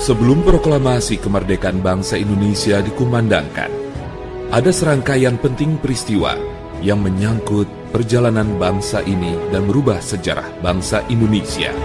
Sebelum proklamasi kemerdekaan bangsa Indonesia dikumandangkan, ada serangkaian penting peristiwa yang menyangkut perjalanan bangsa ini dan merubah sejarah bangsa Indonesia.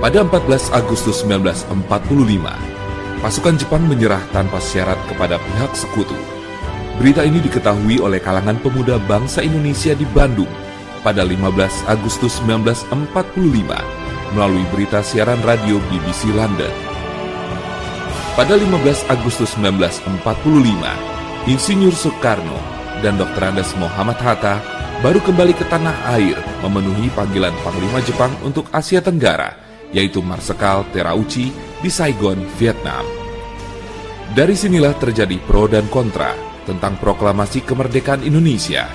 Pada 14 Agustus 1945, pasukan Jepang menyerah tanpa syarat kepada pihak sekutu. Berita ini diketahui oleh kalangan pemuda bangsa Indonesia di Bandung pada 15 Agustus 1945 melalui berita siaran radio BBC London. Pada 15 Agustus 1945, Insinyur Soekarno dan Dr. Andes Muhammad Hatta baru kembali ke tanah air memenuhi panggilan Panglima Jepang untuk Asia Tenggara, yaitu Marsekal Terauchi di Saigon, Vietnam. Dari sinilah terjadi pro dan kontra tentang proklamasi kemerdekaan Indonesia.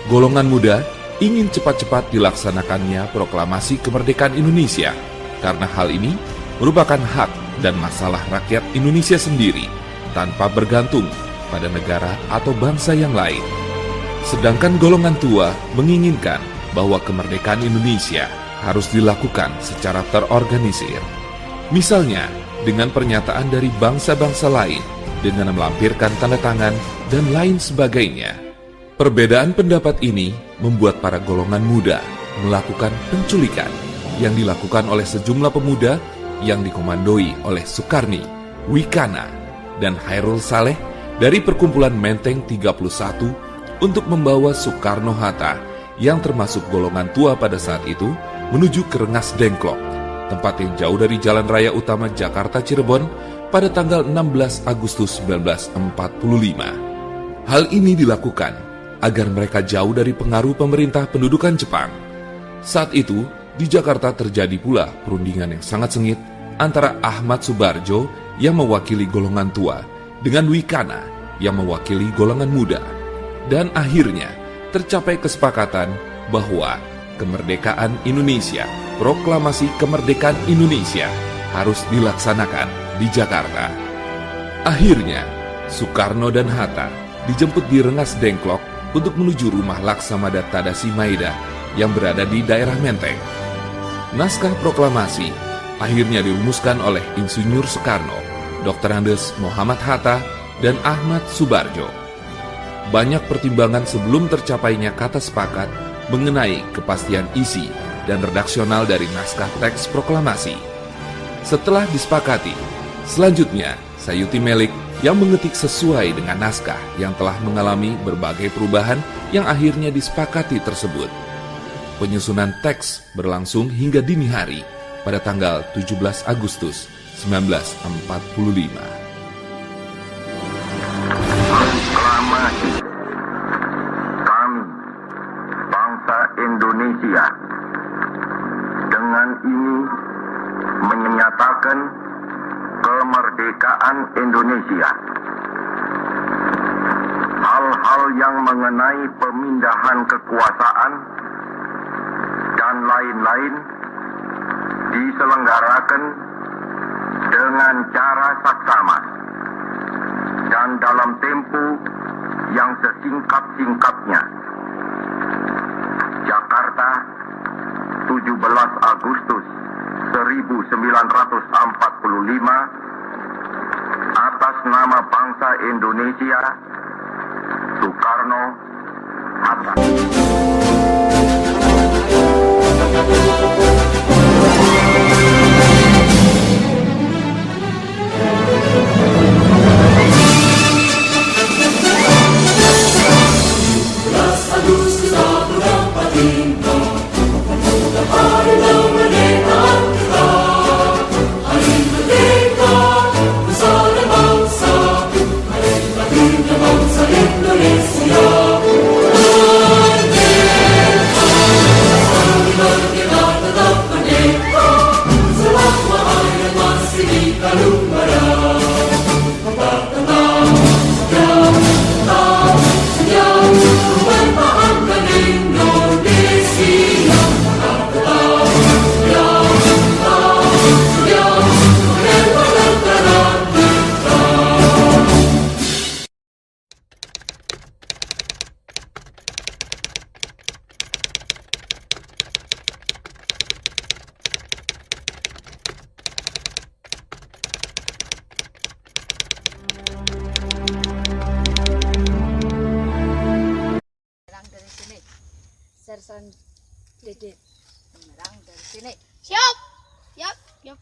Golongan muda ingin cepat-cepat dilaksanakannya proklamasi kemerdekaan Indonesia, karena hal ini merupakan hak dan masalah rakyat Indonesia sendiri tanpa bergantung pada negara atau bangsa yang lain. Sedangkan golongan tua menginginkan bahwa kemerdekaan Indonesia harus dilakukan secara terorganisir. Misalnya, dengan pernyataan dari bangsa-bangsa lain, dengan melampirkan tanda tangan, dan lain sebagainya. Perbedaan pendapat ini membuat para golongan muda melakukan penculikan yang dilakukan oleh sejumlah pemuda yang dikomandoi oleh Sukarni, Wikana, dan Hairul Saleh dari perkumpulan Menteng 31 untuk membawa Soekarno-Hatta yang termasuk golongan tua pada saat itu menuju ke Rengas Dengklok, tempat yang jauh dari jalan raya utama Jakarta Cirebon pada tanggal 16 Agustus 1945. Hal ini dilakukan agar mereka jauh dari pengaruh pemerintah pendudukan Jepang. Saat itu, di Jakarta terjadi pula perundingan yang sangat sengit antara Ahmad Subarjo yang mewakili golongan tua dengan Wikana yang mewakili golongan muda. Dan akhirnya tercapai kesepakatan bahwa kemerdekaan Indonesia, proklamasi kemerdekaan Indonesia harus dilaksanakan di Jakarta. Akhirnya, Soekarno dan Hatta dijemput di Rengas Dengklok untuk menuju rumah Laksamada Tadashi Maeda yang berada di daerah Menteng. Naskah proklamasi akhirnya dirumuskan oleh Insinyur Soekarno, Dr. Andes Muhammad Hatta, dan Ahmad Subarjo. Banyak pertimbangan sebelum tercapainya kata sepakat mengenai kepastian isi dan redaksional dari naskah teks proklamasi. Setelah disepakati, selanjutnya Sayuti Melik yang mengetik sesuai dengan naskah yang telah mengalami berbagai perubahan yang akhirnya disepakati tersebut. Penyusunan teks berlangsung hingga dini hari pada tanggal 17 Agustus 1945. Proklamasi kami, bangsa Indonesia, dengan ini menyatakan kemerdekaan Indonesia. Hal-hal yang mengenai pemindahan kekuasaan dan lain-lain diselenggarakan dengan cara saksama dan dalam tempo yang sesingkat-singkatnya. Jakarta, 17 Agustus 1945, atas nama bangsa Indonesia, Soekarno-Hatta. Indonesia. Sersan Dede menyerang dari sini. Siap. Siap. Siap.